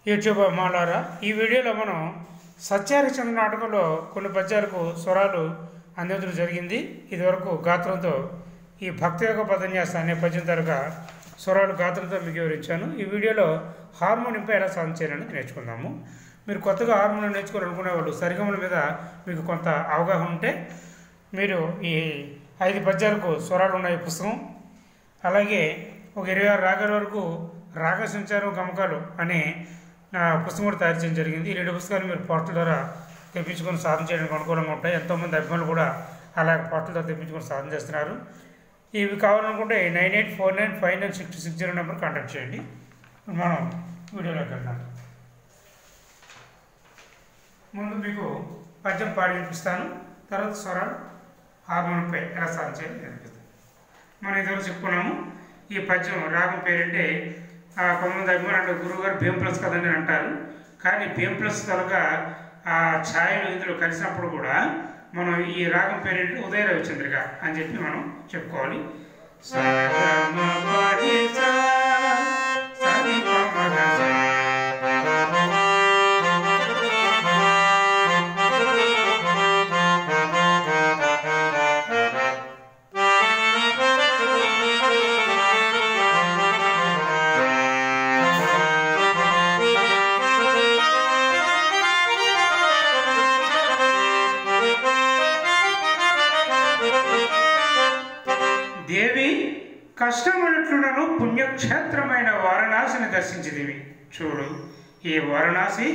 YouTube అమ్మాలారా, ఈ వీడియోలో మనం సత్యహరిశ్చంద్ర నాటకంలో కొన్ని పద్యాలకు స్వరాలు అందించడం జరిగింది. ఇదివరకు గాత్రంతో ఈ భక్తియోగ పదన్యాస అనే పద్యం తరగా స్వరాలు గాత్రంతో మీకు వివరించాను. ఈ వీడియోలో హార్మోనియంపై ఎలా సాధన చేయాలని నేర్చుకుందాము. మీరు కొత్తగా హార్మోనియం నేర్చుకోవాలనుకునే వాళ్ళు సరిగమల మీద మీకు కొంత అవగాహన ఉంటే మీరు ఈ 5 పద్యాలకు స్వరాలు ఉన్నాయి పుస్తకం, అలాగే ఒక 26 రాగాల వరకు రాగ సంచారం గమకాలు అనే పుస్తకం కూడా తయారు చేయడం జరిగింది. ఈ 2 పుస్తకాలు మీరు పోర్టల్ ద్వారా తెప్పించుకొని సాధన చేయడానికి అనుకూలంగా ఉంటాయి. ఎంతోమంది అభిమానులు కూడా అలాగే పోర్టల్ ద్వారా తెప్పించుకొని సాధన చేస్తున్నారు. ఇవి కావాలనుకుంటే 9849596060 నెంబర్ కాంటాక్ట్ చేయండి. మనం వీడియోలోకి వెళ్దాం. ముందు మీకు పద్యం పాడి వినిపిస్తాను, తర్వాత స్వరాలు హార్మోనియంపై ఎలా సాధన చేయాలి నేర్పిస్తాను. మనం ఇదివరకు చెప్పుకున్నాము. ఈ పద్యం రాగం పేరంటే కొంతమంది అభిమానులు గురువుగారు BM+ కదండి అంటారు. కానీ BM+ కనుక ఆ ఛాయలు ఇందులో కలిసినప్పుడు కూడా మనం ఈ రాగం పేరేంటి ఉదయ రవిచంద్రిక అని చెప్పి మనం చెప్పుకోవాలి. దేవి కష్టములట్లునను పుణ్యక్షేత్రమైన వారణాసిని దర్శించిదివి. చూడు, ఈ వారణాసి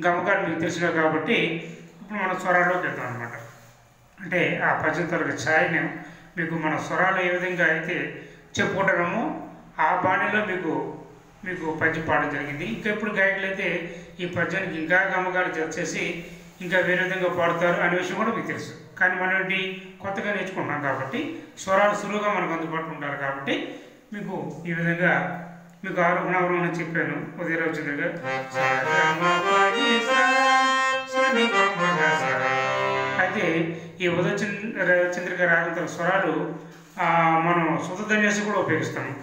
గమకాలు మీకు తెలిసినవి కాబట్టి ఇప్పుడు మన స్వరాల్లోకి వెళ్తాం అనమాట. అంటే ఆ పద్యం తరగతి ఛాయని మీకు మన స్వరాలు ఏ విధంగా అయితే చెప్పుకుంటామో ఆ బాణిలో మీకు పద్యం పాడడం జరిగింది. ఇంకా ఇప్పుడు గాయకులు అయితే ఈ పద్యానికి ఇంకా గమకాలు చేసి ఇంకా వేరే విధంగా పాడుతారు అనే విషయం కూడా మీకు తెలుసు. కానీ మనం ఏంటి కొత్తగా నేర్చుకుంటున్నాం కాబట్టి స్వరాలు సులువుగా మనకు అందుబాటులో ఉంటారు కాబట్టి మీకు ఈ విధంగా మీకు ఆరోహణ చెప్పాను. ఉదయ రవిచంద్రిక అయితే ఈ ఉదయ చంద్రిక రాగంతో స్వరాలు మనం శుద్ధ ధన్యాసి కూడా ఉపయోగిస్తాము.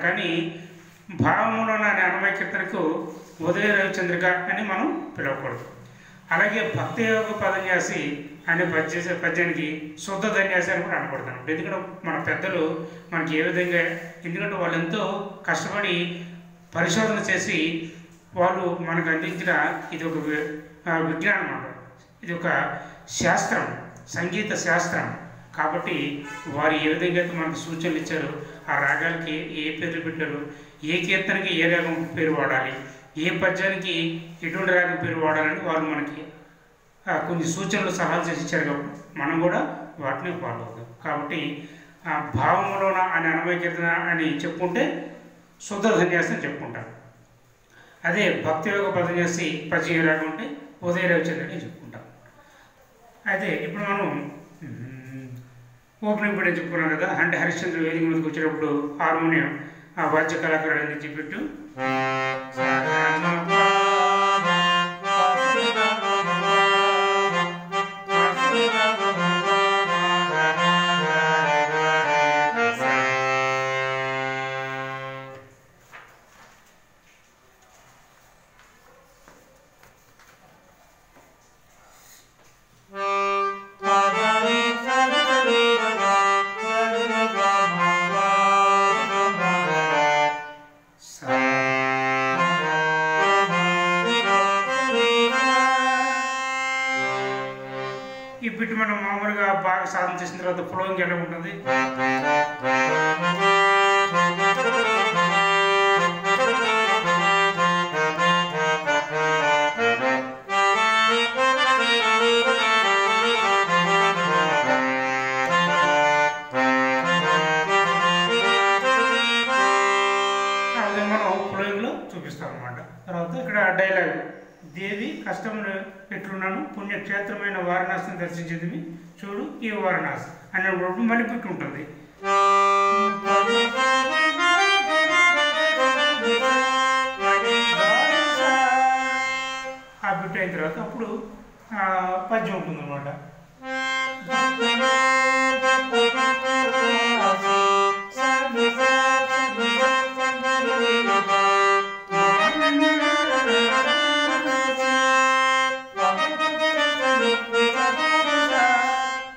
కానీ భావములోని అన్నమయ కీర్తనకు ఉదయ రవిచంద్రిక అని మనం పిలవకూడదు. అలాగే భక్తి యోగ పదన్యాసి అనే పద్యానికి శుద్ధ ధన్యాసి అని కూడా అనకూడతాను. ఎందుకంటే మన పెద్దలు మనకి ఏ విధంగా, ఎందుకంటే వాళ్ళు ఎంతో కష్టపడి పరిశోధన చేసి వాళ్ళు మనకు అందించిన ఇది ఒక విజ్ఞానం అన్నమాట. ఇది ఒక శాస్త్రం, సంగీత శాస్త్రం. కాబట్టి వారు ఏ విధంగా అయితే మనకు సూచనలు ఇచ్చారో, ఆ రాగాలకి ఏ పేర్లు పెట్టారు, ఏ కీర్తనకి ఏ రాగం పేరు వాడాలి, ఏ పద్యానికి ఎటువంటి రాగం పేరు వాడాలని వాళ్ళు మనకి కొన్ని సూచనలు సలహాలు చేసి ఇచ్చారు. కాబట్టి మనం కూడా వాటిని ఫాలో అవుతాం. కాబట్టి భావములోన అని అన్వయ కీర్తన అని చెప్పుకుంటే శుద్ధ సన్యాసం చెప్పుకుంటాం. అదే భక్తి యోగ పదన్యాసి పద్యం రాగం ఉంటే ఉదయ రవిచంద్రుని చెప్పుకుంటాం. అయితే ఇప్పుడు మనం ఓపెనింగ్ కూడా చెప్పుకున్నాం కదా, అంటే హరిశ్చంద్ర వేదిక మీదకి వచ్చేటప్పుడు హార్మోనియం ఆ వాద్య కళాకారుడు అని చెప్పిట్టు ఈ బిట్ మనం మామూలుగా బాగా సాధన చేసిన తర్వాత ఫ్లోయింగ్ ఎలా ఉంటుంది. అది మనం ఫ్లోయింగ్లో చూపిస్తాం అన్నమాట. తర్వాత ఇక్కడ డైలాగ్, దేవి కష్టములు ఎట్లున్నాను, పుణ్యక్షేత్రమైన వారణాసిని దర్శించింది చూడు ఈ వారణాసి అన్నప్పుడు మళ్ళీ బిట్ ఉంటుంది. ఆ బిట్ అయిన తర్వాత అప్పుడు పద్యం ఉంటుంది అన్నమాట.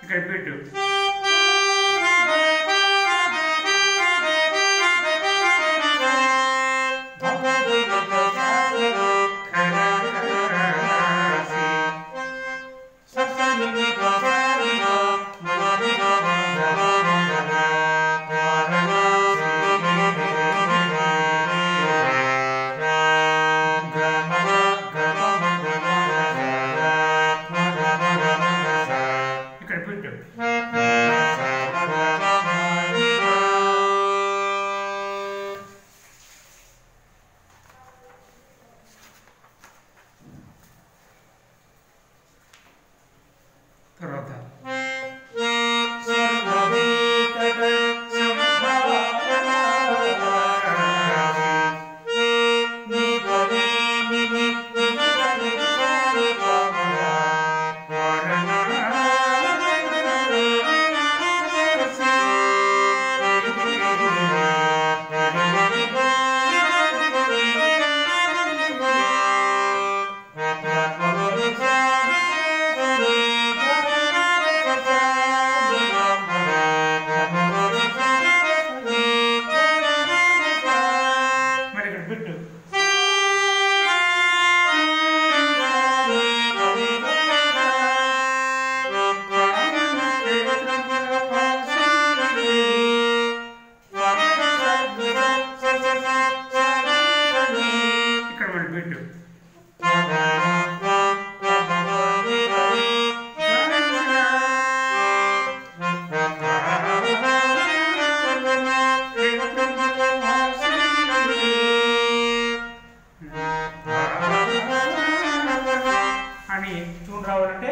ఇక్కడ బిట్టు తర్వాత అని చూడు రావాలంటే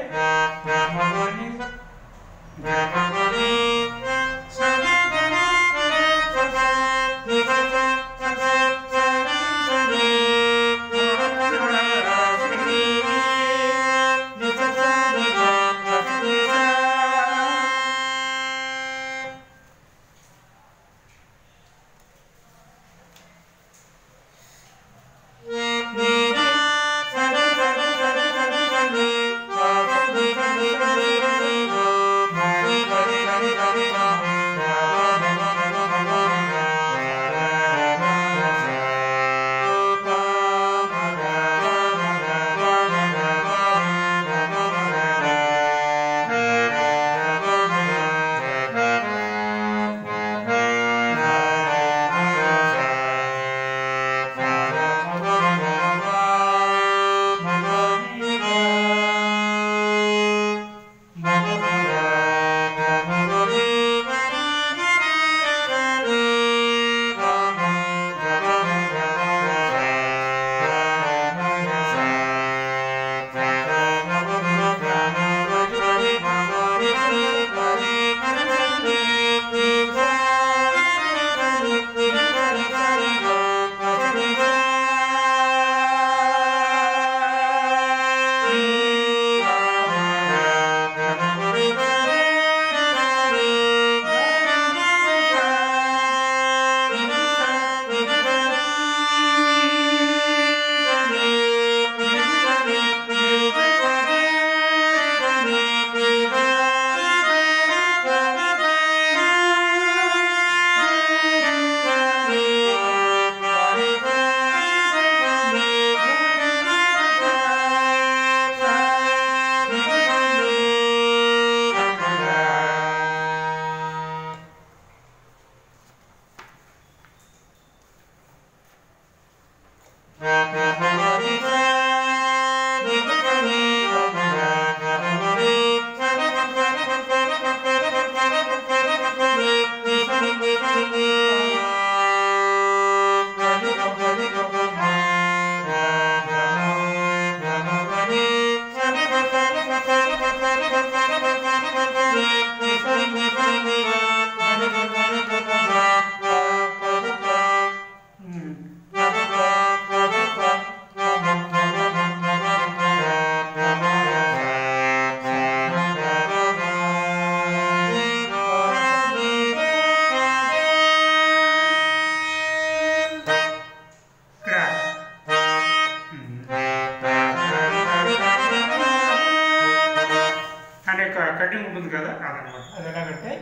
ఉంటుంది కదా అదనమాట. అది ఎలాగంటే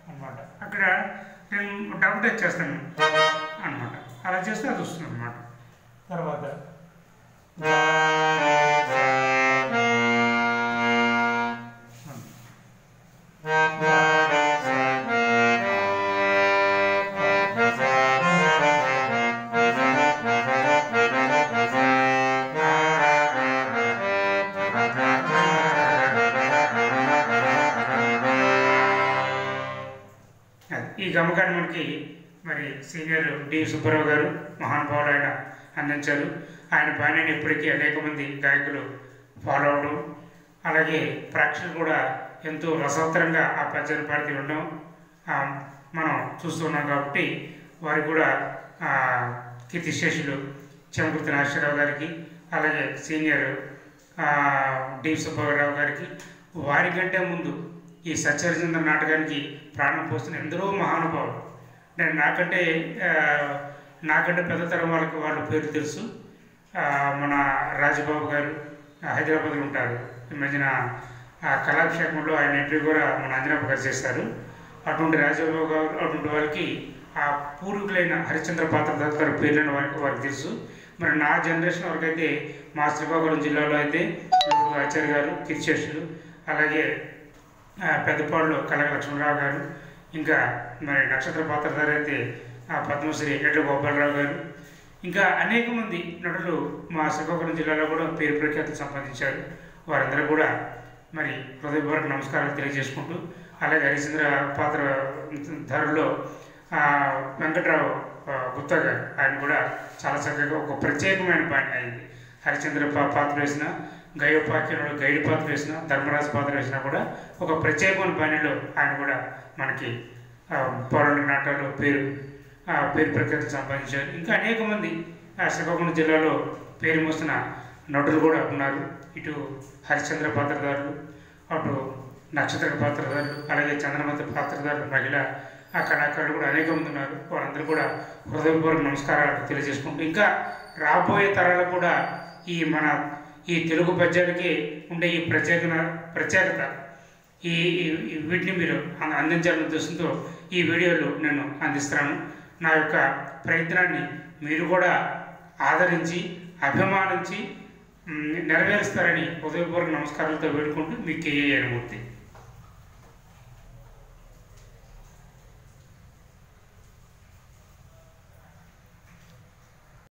అనమాట. అక్కడ నేను డబుల్ టచ్ చేస్తాను అనమాట. అలా చేస్తే అది వస్తుంది అనమాట. తర్వాత ఈ గమకాన్ని మనకి మరి సీనియర్ డి సుబ్బారావు గారు మహానుభావులు ఆయన అందించారు. ఆయన పైన ఇప్పటికీ అనేక మంది గాయకులు ఫాలో అవడం, అలాగే ప్రేక్షకులు కూడా ఎంతో రసవత్తరంగా ఆ పద్యాన్ని పాడుతూ ఉండడం మనం చూస్తున్నాం. కాబట్టి వారికి కూడా కీర్తిశేషులు చెమకుర్తి నాగేశ్వరరావు గారికి, అలాగే సీనియర్ డి సుబ్బారావు గారికి, వారికంటే ముందు ఈ సత్యహరిచంద్ర నాటకానికి ప్రాణం పోస్తున్న ఎందరో మహానుభావులు. నేను నాకంటే పెద్ద తరం వాళ్ళ పేరు తెలుసు. మన రాజబాబు గారు హైదరాబాద్లో ఉంటారు. ఈ మధ్యన కళాభిషేకంలో ఆయన ఎంట్రీ కూడా మన అంజనాప గారు చేస్తారు. అటువంటి రాజబాబు గారు అటువంటి వాళ్ళకి ఆ పూర్వీకులైన హరిశ్చంద్ర పాత్రధారి గారి పేర్లైన వారికి తెలుసు. మరి నా జనరేషన్ వరకు అయితే మా శ్రీకాకుళం జిల్లాలో అయితే ఆచార్య గారు కీర్తిశేషులు, అలాగే పెద్దపాడులో కలగ లక్ష్మణరావు గారు, ఇంకా మరి నక్షత్ర పాత్రధారి అయితే పద్మశ్రీ ఎడ్ల గోపాలరావు గారు, ఇంకా అనేక మంది నటులు మా శ్రీకాకుళం జిల్లాలో కూడా పేరు ప్రఖ్యాతులు సంపాదించారు. వారందరూ కూడా మరి హృదయపూర్వక నమస్కారాలు తెలియజేసుకుంటూ, అలాగే హరిశ్చంద్ర పాత్రధారుల్లో వెంకట్రావు గుప్తా గారు, ఆయన కూడా చాలా చక్కగా ఒక ప్రత్యేకమైన పాట అయింది. హరిశ్చంద్ర పాత్ర వేసిన, గయోపాఖ్యంలో గైడ్ పాత్ర వేసిన, ధర్మరాజు పాత్ర వేసినా కూడా ఒక ప్రత్యేకమైన పనిలో ఆయన కూడా మనకి పౌరాణిక నాటకాల్లో పేరు ప్రఖ్యాతులు సంపాదించారు. ఇంకా అనేక మంది శ్రీకాకుళం జిల్లాలో పేరు మోస్తున్న నటులు కూడా ఉన్నారు. ఇటు హరిశ్చంద్ర పాత్రధారులు, అటు నక్షత్ర పాత్రధారులు, అలాగే చంద్రమతి పాత్రధారులు, మహిళ కళాకారులు కూడా అనేక మంది ఉన్నారు. వారందరూ కూడా హృదయపూర్వక నమస్కారాలు తెలియజేసుకుంటూ, ఇంకా రాబోయే తరాలకు కూడా ఈ తెలుగు పద్యాలకి ఉండే ఈ ప్రత్యేకత వీటిని మీరు అందించాలనే ఉద్దేశంతో ఈ వీడియోలు నేను అందిస్తున్నాను. నా యొక్క ప్రయత్నాన్ని మీరు కూడా ఆదరించి అభిమానించి నెరవేరుస్తారని హృదయపూర్వక నమస్కారాలతో వేడుకుంటూ మీ కేఏ మూర్తి.